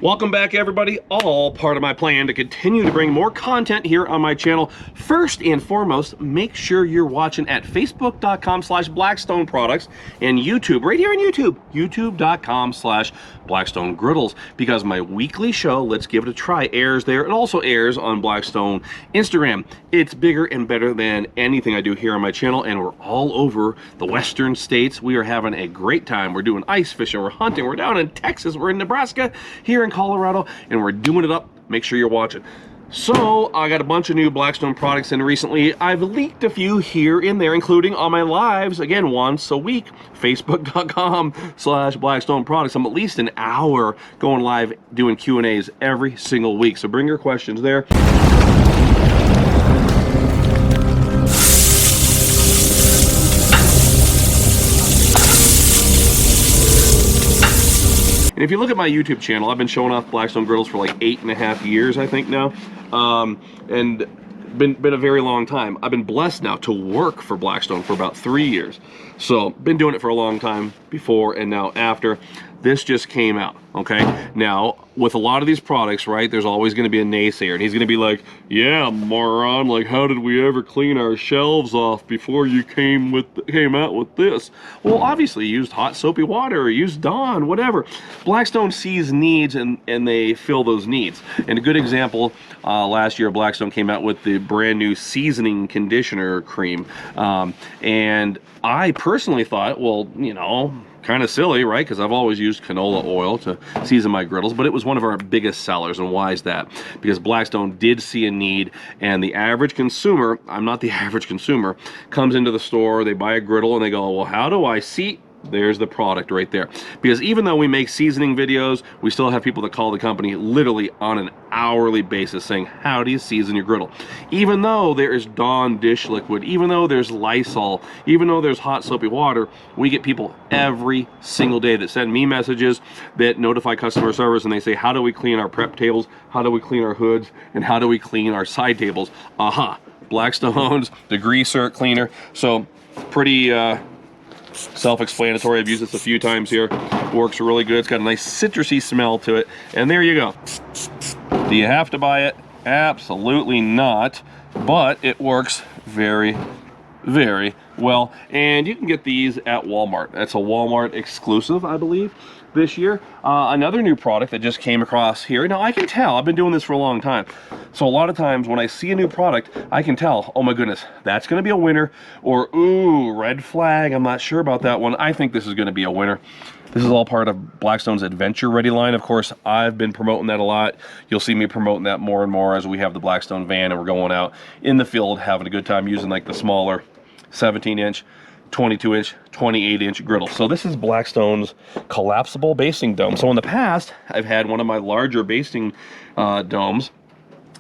Welcome back, everybody. All part of my plan to continue to bring more content here on my channel. First and foremost, make sure you're watching at facebook.com/Blackstone Products and YouTube, right here on YouTube, youtube.com/Blackstone Griddles, because my weekly show, Let's Give It a Try, airs there. It also airs on Blackstone Instagram. It's bigger and better than anything I do here on my channel, and we're all over the western states. We are having a great time. We're doing ice fishing, we're hunting, we're down in Texas, we're in Nebraska, here in Colorado, and we're doing it up. Make sure you're watching. So I got a bunch of new Blackstone products in recently. I've leaked a few here and there, including on my lives, again, once a week, facebook.com/Blackstone Products. I'm at least an hour going live doing Q&As every single week. So bring your questions there. And if you look at my YouTube channel, I've been showing off Blackstone griddles for like 8.5 years, I think now, and been a very long time. I've been blessed now to work for Blackstone for about 3 years. So been doing it for a long time before and now after. This just came out, okay? Now, with a lot of these products, right, there's always gonna be a naysayer, and he's gonna be like, yeah, moron, like, how did we ever clean our shelves off before you came out with this? Well, obviously, you used hot soapy water, or used Dawn, whatever. Blackstone sees needs, and they fill those needs. And a good example, last year, Blackstone came out with the brand new seasoning conditioner cream. And I personally thought, well, you know, kind of silly, right? Because I've always used canola oil to season my griddles, but it was one of our biggest sellers. And why is that? Because Blackstone did see a need, and the average consumer, I'm not the average consumer, comes into the store, they buy a griddle, and they go, well, how do I see? There's the product right there. Because even though we make seasoning videos, we still have people that call the company literally on an hourly basis saying, how do you season your griddle? Even though there is Dawn dish liquid, even though there's Lysol, even though there's hot soapy water, we get people every single day that send me messages, that notify customer service, and they say, how do we clean our prep tables? How do we clean our hoods? And how do we clean our side tables? Blackstone's Degreaser Cleaner. So pretty self-explanatory. I've used this a few times here. Works really good. It's got a nice citrusy smell to it. And there you go. Do you have to buy it? Absolutely not. But it works very, very well. And you can get these at Walmart. That's a Walmart exclusive, I believe, this year. Another new product that just came across here. Now, I can tell. I've been doing this for a long time. So a lot of times when I see a new product, I can tell, oh my goodness, that's going to be a winner. Or, ooh, red flag. I'm not sure about that one. I think this is going to be a winner. This is all part of Blackstone's Adventure Ready line. Of course, I've been promoting that a lot. You'll see me promoting that more and more as we have the Blackstone van and we're going out in the field having a good time using like the smaller 17-inch, 22-inch, 28-inch griddle. So this is Blackstone's collapsible basting dome. So in the past, I've had one of my larger basting domes.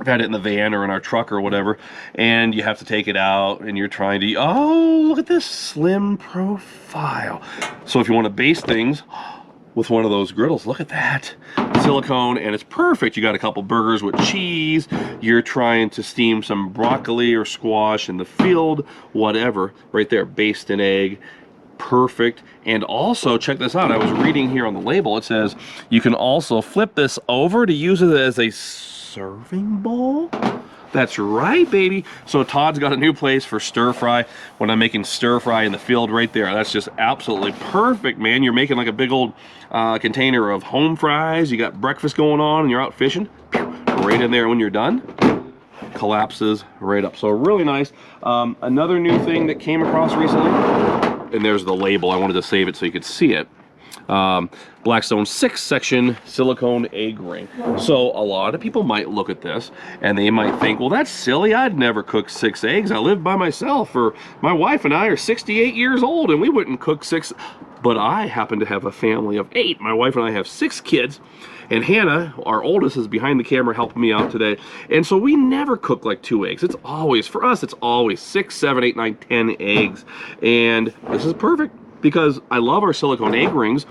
I've had it in the van or in our truck or whatever, and you have to take it out and you're trying to, oh, look at this slim profile. So if you want to baste things with one of those griddles, look at that. Silicone, and it's perfect. You got a couple burgers with cheese, you're trying to steam some broccoli or squash in the field, whatever, right there, baste an egg. Perfect. And also, check this out, I was reading here on the label, it says you can also flip this over to use it as a serving bowl. That's right, baby. So Todd's got a new place for stir fry. When I'm making stir fry in the field right there, that's just absolutely perfect, man. You're making like a big old container of home fries. You got breakfast going on and you're out fishing. Right in there when you're done. Collapses right up. So really nice. Another new thing that came across recently, and there's the label. I wanted to save it so you could see it. Blackstone 6-section silicone egg ring. So a lot of people might look at this and they might think, well, that's silly. I'd never cook 6 eggs. I live by myself, or my wife and I are 68 years old and we wouldn't cook 6. But I happen to have a family of 8. My wife and I have 6 kids, and Hannah, our oldest, is behind the camera helping me out today. And so we never cook like 2 eggs. It's always, for us, it's always 6, 7, 8, 9, 10 eggs. And this is perfect because I love our silicone egg rings.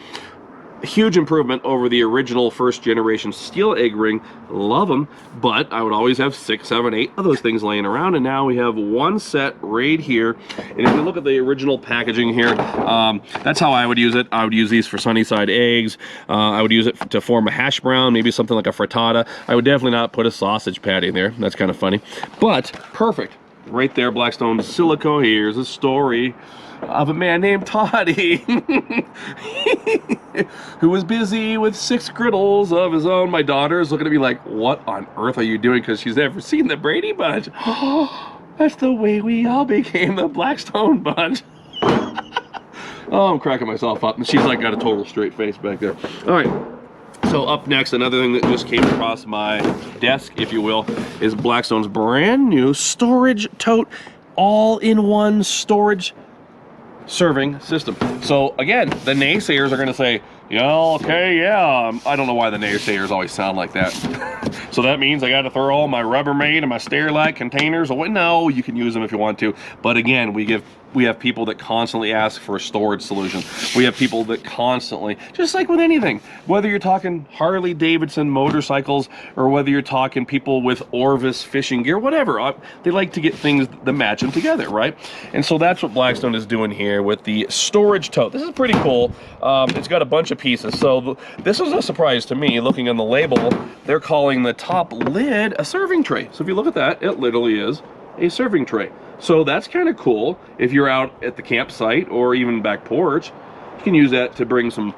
Huge improvement over the original first generation steel egg ring. Love them, but I would always have 6, 7, 8 of those things laying around, and now we have one set right here. And if you look at the original packaging here, that's how I would use it. I would use these for sunny side eggs. I would use it to form a hash brown, maybe something like a frittata. I would definitely not put a sausage patty in there. That's kind of funny, but perfect. Right there, Blackstone silicone. Here's a story of a man named Toddy who was busy with 6 griddles of his own. My daughter's looking at me like, what on earth are you doing? Because she's never seen the Brady Bunch. Oh, that's the way we all became the Blackstone Bunch. Oh, I'm cracking myself up. And she's like got a total straight face back there. All right. So up next, another thing that just came across my desk, if you will, is Blackstone's brand new Storage Tote, all-in-one storage serving system. So again, the naysayers are going to say, yeah, okay, yeah. I don't know why the naysayers always sound like that. So that means I got to throw all my Rubbermaid and my Sterilite containers away. No, you can use them if you want to. But again, we have people that constantly ask for a storage solution. We have people that constantly, just like with anything, whether you're talking Harley Davidson motorcycles or whether you're talking people with Orvis fishing gear, whatever, they like to get things that match them together, right? And so that's what Blackstone is doing here with the Storage Tote. This is pretty cool. It's got a bunch of pieces. So this was a surprise to me. Looking on the label, they're calling the top lid a serving tray. So if you look at that, it literally is a serving tray. So that's kind of cool. If you're out at the campsite or even back porch, you can use that to bring some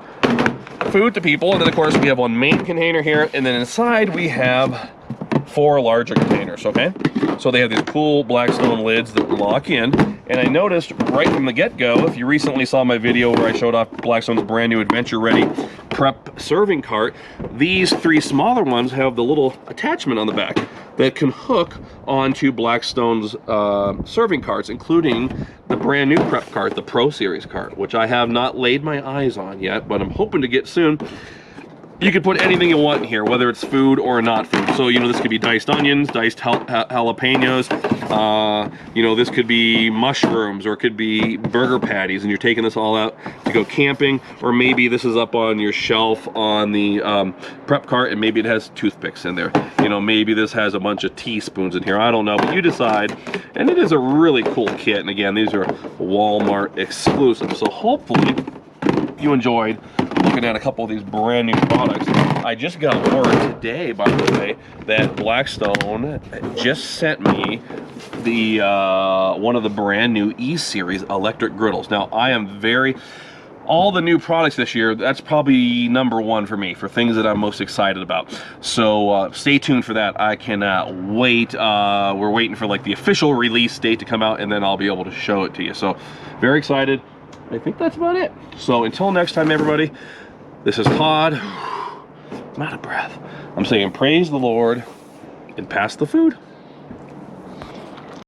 food to people. And then of course we have one main container here, and then inside we have 4 larger containers, okay? So they have these cool Blackstone lids that lock in. And I noticed right from the get-go, if you recently saw my video where I showed off Blackstone's brand new Adventure Ready prep serving cart, these 3 smaller ones have the little attachment on the back that can hook onto Blackstone's serving carts, including the brand new prep cart, the Pro Series cart, which I have not laid my eyes on yet, but I'm hoping to get soon. You can put anything you want in here, whether it's food or not food. So, you know, this could be diced onions, diced jalapenos, you know, this could be mushrooms, or it could be burger patties, and you're taking this all out to go camping, or maybe this is up on your shelf on the prep cart, and maybe it has toothpicks in there. You know, maybe this has a bunch of teaspoons in here. I don't know, but you decide. And it is a really cool kit. And again, these are Walmart exclusive. So hopefully you enjoyed looking at a couple of these brand new products. I just got word today, by the way, that Blackstone just sent me the one of the brand new E-Series electric griddles. Now, I am all the new products this year, that's probably #1 for me, for things that I'm most excited about. So stay tuned for that. I cannot wait. We're waiting for like the official release date to come out, and then I'll be able to show it to you. So very excited. I think that's about it. So until next time, everybody, this is Todd. I'm out of breath. I'm saying praise the Lord and pass the food.